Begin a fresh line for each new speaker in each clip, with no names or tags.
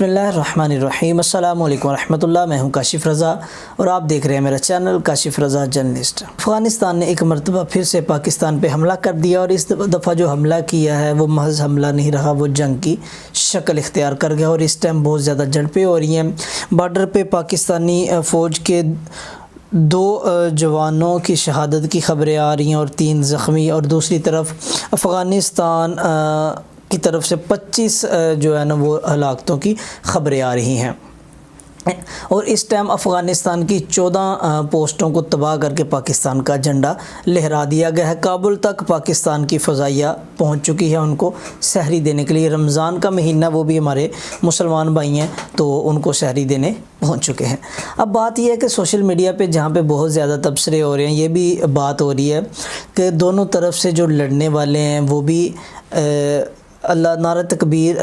बिस्मिल्लाहिर्रहमानिर्रहीम। अस्सलाम वालेकुम रहमतुल्लाह। मैं हूं काशिफ रज़ा और आप देख रहे हैं मेरा चैनल काशिफ रज़ा जर्नलिस्ट। अफ़गानिस्तान ने एक मरतबा फिर से पाकिस्तान पे हमला कर दिया और इस दफ़ा जो हमला किया है वो महज हमला नहीं रहा, वो जंग की शक्ल इख्तियार कर गया और इस टाइम बहुत ज़्यादा झड़पें हो रही हैं। बॉर्डर पे पाकिस्तानी फ़ौज के 2 जवानों की शहादत की ख़बरें आ रही हैं और 3 ज़ख्मी, और दूसरी तरफ अफ़गानिस्तान की तरफ से 25 जो है ना वो हलाकतों की ख़बरें आ रही हैं। और इस टाइम अफ़गानिस्तान की 14 पोस्टों को तबाह करके पाकिस्तान का झंडा लहरा दिया गया है। काबुल तक पाकिस्तान की फ़ज़ाइया पहुंच चुकी है उनको सहरी देने के लिए। रमज़ान का महीना, वो भी हमारे मुसलमान भाई हैं तो उनको सहरी देने पहुंच चुके हैं। अब बात यह है कि सोशल मीडिया पे जहाँ पे बहुत ज़्यादा तबसरे हो रहे हैं, ये भी बात हो रही है कि दोनों तरफ से जो लड़ने वाले हैं वो भी अल्लाह नारा तकबीर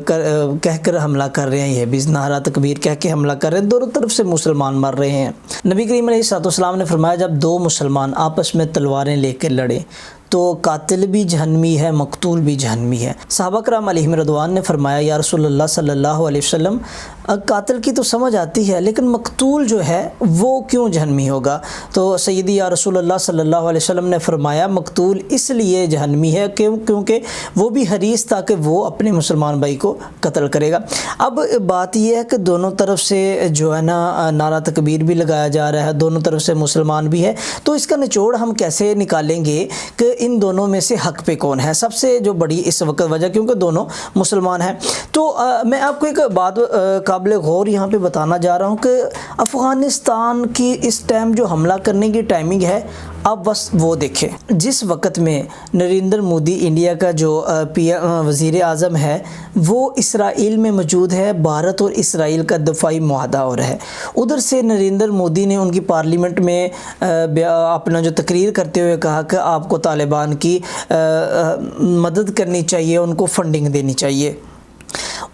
कह कर हमला कर रहे हैं। ये भी नारा तकबीर कह के हमला कर रहे हैं। दोनों तरफ से मुसलमान मर रहे हैं। नबी करीम अलैहिस्सलाम ने फरमाया, जब 2 मुसलमान आपस में तलवारें लेकर लड़े तो कातिल भी जहन्नमी है, मकतूल भी जहन्नमी है। सहाबा कराम अलैहिम रज़वान ने फरमाया, या रसूलल्लाह सल्लल्लाहु अलैहि वसल्लम, कातिल की तो समझ आती है लेकिन मकतूल जो है वो क्यों जहन्नमी होगा? तो सैयदी या रसूलल्लाह सल्लल्लाहु अलैहि वसल्लम ने फरमाया, मकतूल इसलिए जहन्नमी है क्योंकि वो भी हरीस था कि वो अपने मुसलमान भाई को कत्ल करेगा। अब बात यह है कि दोनों तरफ से जो है ना नारा तकबीर भी लगाया जा रहा है, दोनों तरफ से मुसलमान भी है, तो इसका निचोड़ हम कैसे निकालेंगे कि इन दोनों में से हक पे कौन है? सबसे जो बड़ी इस वक्त वजह, क्योंकि दोनों मुसलमान हैं। तो मैं आपको एक बात काबिल गौर यहाँ पे बताना जा रहा हूँ कि अफ़गानिस्तान की इस टाइम जो हमला करने की टाइमिंग है, अब बस वो देखें। जिस वक्त में नरेंद्र मोदी इंडिया का जो वज़ीर आज़म है वो इसराइल में मौजूद है, भारत और इसराइल का दफ़ाई मुआहदा हो रहा है। उधर से नरेंद्र मोदी ने उनकी पार्लियामेंट में अपना जो तकरीर करते हुए कहा कि आपको तालिबान की मदद करनी चाहिए, उनको फंडिंग देनी चाहिए।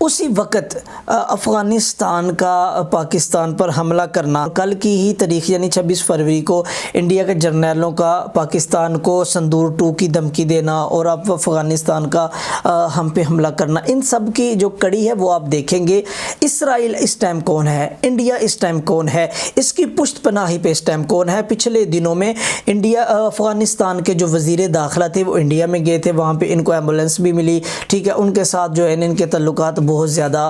उसी वक्त अफ़गानिस्तान का पाकिस्तान पर हमला करना, कल की ही तारीख़ यानी 26 फरवरी को इंडिया के जर्नैलों का पाकिस्तान को संदूर 2 की धमकी देना और अब अफ़गानिस्तान का हम पे हमला करना, इन सब की जो कड़ी है वो आप देखेंगे। इसराइल इस टाइम कौन है, इंडिया इस टाइम कौन है, इसकी पुश्त पनाही पे इस टाइम कौन है? पिछले दिनों में इंडिया अफ़गानिस्तान के जो वज़ीर दाखिला थे वो इंडिया में गए थे, वहाँ पे इनको एम्बुलेंस भी मिली, ठीक है। उनके साथ जो है इनके तल्लुकात बहुत ज़्यादा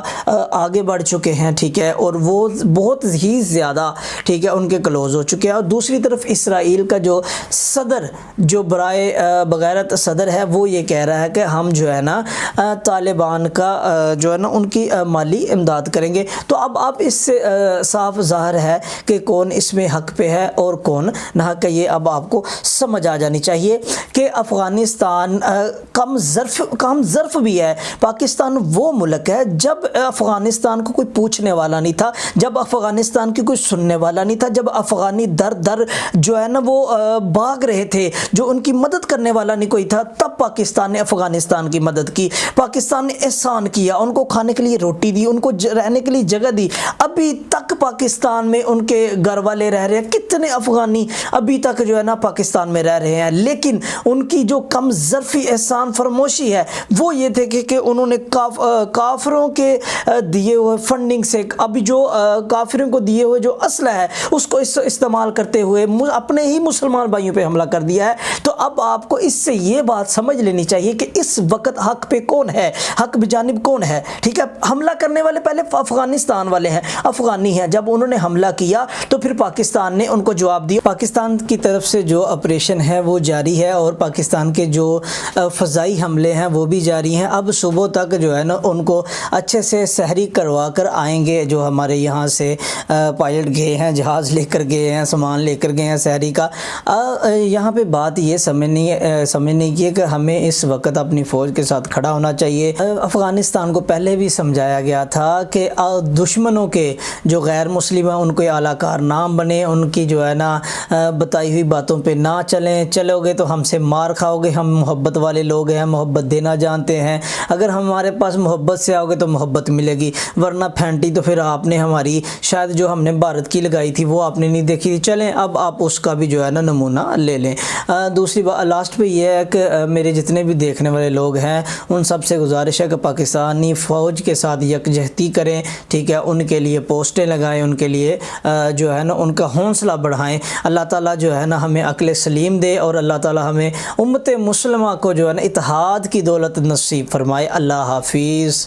आगे बढ़ चुके हैं, ठीक है, और वो बहुत ही ज़्यादा, ठीक है, उनके क्लोज़ हो चुके हैं। और दूसरी तरफ इसराइल का जो सदर, जो बराए बगैरत सदर है, वो ये कह रहा है कि हम जो है ना तालिबान का जो है ना उनकी माली इमदाद करेंगे। तो अब आप इससे साफ ज़ाहिर है कि कौन इसमें हक़ पे है और कौन नाहक है। ये अब आपको समझ आ जानी चाहिए कि अफ़गानिस्तान कम ज़र्फ़ भी है। पाकिस्तान वो मुल्क है जब अफ़गानिस्तान को कोई पूछने वाला नहीं था, जब अफ़गानिस्तान की कोई सुनने वाला नहीं था, जब अफ़गानी दर दर जो है ना वो भाग रहे थे, जो उनकी मदद करने वाला नहीं कोई था, तब पाकिस्तान ने अफ़गानिस्तान की मदद की। पाकिस्तान ने एहसान किया, उनको खाने के लिए रोटी दी, उनको रहने के लिए जगह दी। अभी तक पाकिस्तान में उनके घर वाले रह रहे हैं, कितने अफ़गानी अभी तक जो है ना पाकिस्तान में रह रहे हैं, लेकिन उनकी जो कम ज़र्फ़ी एहसान फरमोशी है वो ये थे कि उन्होंने काफिरों के दिए हुए फंडिंग से, अभी जो काफिरों को दिए हुए जो असला है उसको इस्तेमाल करते हुए अपने ही मुसलमान भाइयों पे हमला कर दिया है। तो अब आपको इससे ये बात समझ लेनी चाहिए कि इस वक्त हक पे कौन है, हक बिजानिब कौन है, ठीक है। हमला करने वाले पहले अफ़गानिस्तान वाले हैं, अफ़गानी हैं। जब उन्होंने हमला किया तो फिर पाकिस्तान ने उनको जवाब दिया। पाकिस्तान की तरफ से जो ऑपरेशन है वो जारी है और पाकिस्तान के जो फ़ज़ाई हमले हैं वो भी जारी हैं। अब सुबह तक जो है ना उनको अच्छे से सहरी करवा कर आएंगे। जो हमारे यहाँ से पायलट गए हैं, जहाज़ लेकर गए हैं, सामान लेकर गए हैं सहरी का। यहाँ पे बात ये समझने की है कि हमें इस वक्त अपनी फ़ौज के साथ खड़ा होना चाहिए। अफ़गानिस्तान को पहले भी समझाया गया था कि दुश्मनों के जो गैर मुस्लिम हैं उनको आलाकार नाम बने, उनकी जो है ना बताई हुई बातों पे ना चलें। चलोगे तो हमसे मार खाओगे, हम मोहब्बत वाले लोग हैं, मोहब्बत देना जानते हैं। अगर हमारे पास محبت سے آؤ گے تو محبت ملے گی، ورنہ پھینٹی تو پھر آپ نے ہماری شاید جو ہم نے بھارت کی لگائی تھی وہ آپ نے نہیں دیکھی تھی۔ چلیں اب آپ اس کا بھی جو ہے نا نمونہ لے لیں۔ دوسری بات لاسٹ پہ یہ ہے کہ میرے جتنے بھی دیکھنے والے لوگ ہیں ان سب سے گزارش ہے کہ پاکستانی فوج کے ساتھ یکجہتی کریں، ٹھیک ہے، ان کے لیے پوسٹیں لگائیں، ان کے لیے جو ہے نا ان کا حوصلہ بڑھائیں۔ اللہ تعالیٰ جو ہے نا ہمیں عقل سلیم دے اور اللہ تعالیٰ ہمیں امت مسلمہ کو جو ہے نا اتحاد کی دولت نصیب فرمائے۔ اللہ حافظ۔